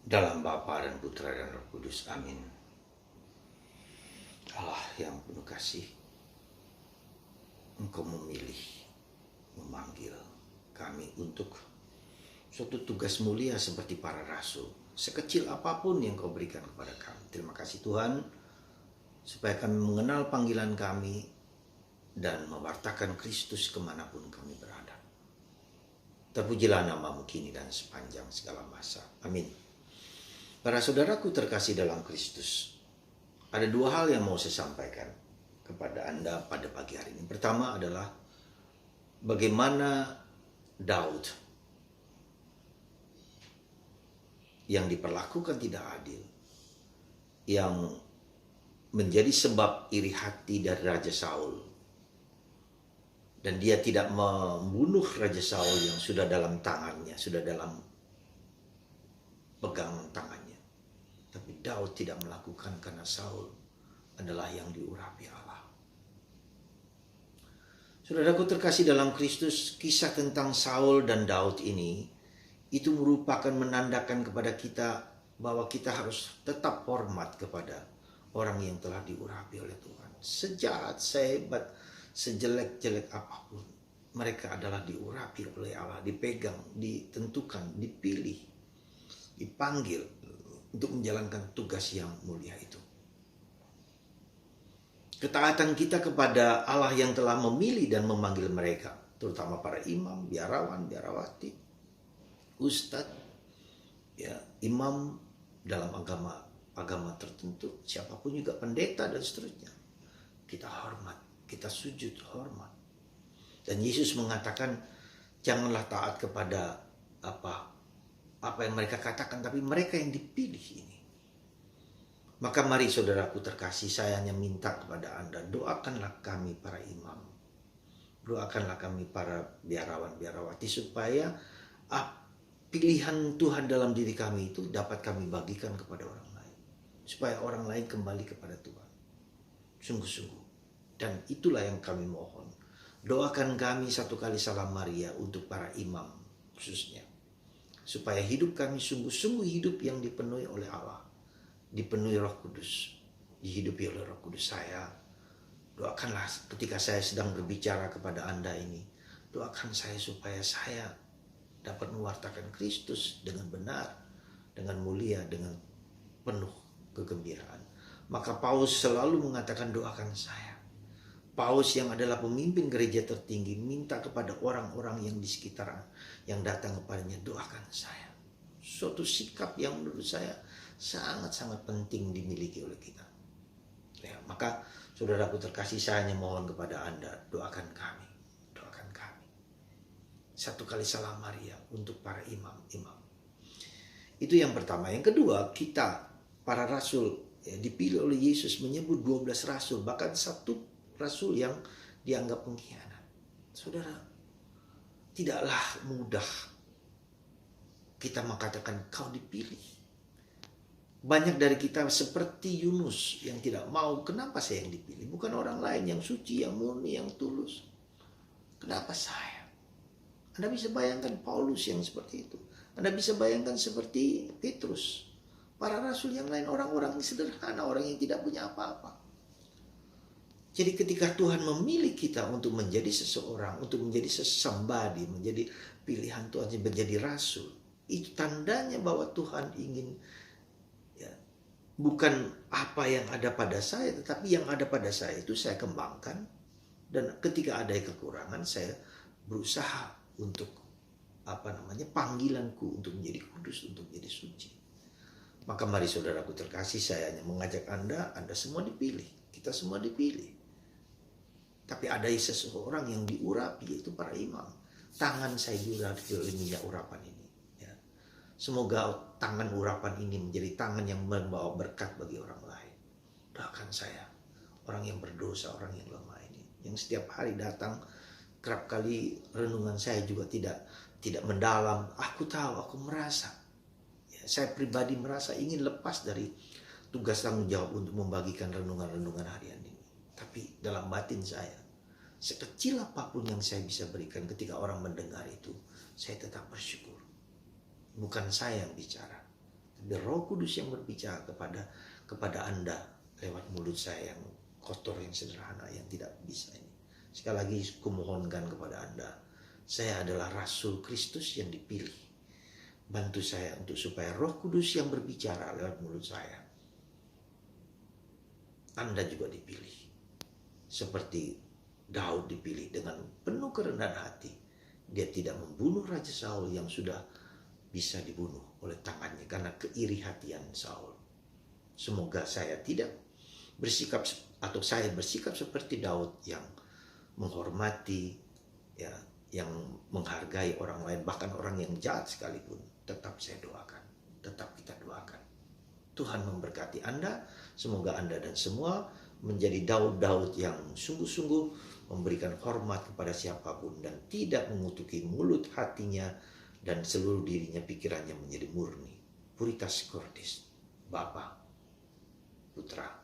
Dalam Bapa dan Putra dan Roh Kudus. Amin. Allah yang penuh kasih, Engkau memilih, memanggil kami untuk suatu tugas mulia seperti para rasul. Sekecil apapun yang Kau berikan kepada kami. Terima kasih Tuhan, supaya kami mengenal panggilan kami dan mewartakan Kristus kemanapun kami berada. Terpujilah namamu kini dan sepanjang segala masa. Amin. Para saudaraku terkasih dalam Kristus, ada dua hal yang mau saya sampaikan kepada Anda pada pagi hari ini. Pertama adalah bagaimana Daud yang diperlakukan tidak adil, yang menjadi sebab iri hati dari Raja Saul, dan dia tidak membunuh Raja Saul yang sudah dalam tangannya, sudah dalam pegangan tangannya. Tapi Daud tidak melakukan karena Saul adalah yang diurapi Allah. Saudaraku terkasih dalam Kristus, kisah tentang Saul dan Daud ini itu merupakan menandakan kepada kita bahwa kita harus tetap hormat kepada orang yang telah diurapi oleh Tuhan. Sejahat, sehebat, sejelek-jelek apapun, mereka adalah diurapi oleh Allah, dipegang, ditentukan, dipilih, dipanggil untuk menjalankan tugas yang mulia itu. Ketaatan kita kepada Allah yang telah memilih dan memanggil mereka, terutama para imam, biarawan, biarawati, ustadz, ya, imam dalam agama tertentu, siapapun juga, pendeta dan seterusnya. Kita hormat, kita sujud hormat. Dan Yesus mengatakan, janganlah taat kepada apa yang mereka katakan, tapi mereka yang dipilih ini. Maka mari saudaraku terkasih, saya hanya minta kepada Anda, doakanlah kami para imam, doakanlah kami para biarawan, biarawati, supaya pilihan Tuhan dalam diri kami itu dapat kami bagikan kepada orang lain, supaya orang lain kembali kepada Tuhan sungguh-sungguh. Dan itulah yang kami mohon, doakan kami satu kali salam Maria untuk para imam khususnya, supaya hidup kami sungguh-sungguh hidup yang dipenuhi oleh Allah, dipenuhi Roh Kudus, dihidupi oleh Roh Kudus. Saya doakanlah ketika saya sedang berbicara kepada Anda ini, doakan saya supaya saya dapat mewartakan Kristus dengan benar, dengan mulia, dengan penuh kegembiraan. Maka Paulus selalu mengatakan doakan saya. Paulus yang adalah pemimpin gereja tertinggi minta kepada orang-orang yang di sekitar yang datang kepadanya, doakan saya. Suatu sikap yang menurut saya sangat-sangat penting dimiliki oleh kita. Ya, maka saudaraku terkasih, saya hanya mohon kepada Anda, doakan kami, doakan kami. Satu kali salam Maria untuk para imam-imam. Itu yang pertama. Yang kedua, kita para rasul ya, dipilih oleh Yesus menyebut 12 rasul, bahkan satu rasul yang dianggap pengkhianat. Saudara, tidaklah mudah kita mengatakan kau dipilih. Banyak dari kita seperti Yunus yang tidak mau, kenapa saya yang dipilih? Bukan orang lain yang suci, yang murni, yang tulus. Kenapa saya? Anda bisa bayangkan Paulus yang seperti itu. Anda bisa bayangkan seperti Petrus. Para rasul yang lain, orang-orang sederhana, orang yang tidak punya apa-apa. Jadi ketika Tuhan memilih kita untuk menjadi seseorang, untuk menjadi sesambadi, menjadi pilihan Tuhan, menjadi rasul, itu tandanya bahwa Tuhan ingin, ya, bukan apa yang ada pada saya, tetapi yang ada pada saya itu saya kembangkan. Dan ketika ada kekurangan, saya berusaha untuk panggilanku untuk menjadi kudus, untuk menjadi suci. Maka mari saudaraku terkasih, saya hanya mengajak Anda semua dipilih, kita semua dipilih. Tapi ada seseorang yang diurapi, yaitu para imam. Tangan saya diurapi oleh minyak urapan ini. Ya. Semoga tangan urapan ini menjadi tangan yang membawa berkat bagi orang lain. Doakan saya, orang yang berdosa, orang yang lemah ini, yang setiap hari datang, kerap kali renungan saya juga tidak mendalam. Aku tahu, aku merasa, ya, saya pribadi merasa ingin lepas dari tugas tanggung jawab untuk membagikan renungan-renungan harian ini. Tapi dalam batin saya, sekecil apapun yang saya bisa berikan ketika orang mendengar itu, saya tetap bersyukur. Bukan saya yang bicara, Tapi Roh Kudus yang berbicara kepada Anda lewat mulut saya yang kotor, yang sederhana, yang tidak bisa ini. Sekali lagi kumohonkan kepada Anda, saya adalah Rasul Kristus yang dipilih. Bantu saya untuk supaya Roh Kudus yang berbicara lewat mulut saya. Anda juga dipilih. Seperti Daud dipilih dengan penuh kerendahan hati. Dia tidak membunuh Raja Saul yang sudah bisa dibunuh oleh tangannya karena keiri hatian Saul. Semoga saya tidak bersikap, atau saya bersikap seperti Daud yang menghormati, ya, yang menghargai orang lain, bahkan orang yang jahat sekalipun. Tetap saya doakan, tetap kita doakan. Tuhan memberkati Anda. Semoga Anda dan semua menjadi Daud-Daud yang sungguh-sungguh memberikan hormat kepada siapapun dan tidak mengutuki mulut hatinya dan seluruh dirinya, pikirannya menjadi murni. Puritas Cordis, Bapa, Putra,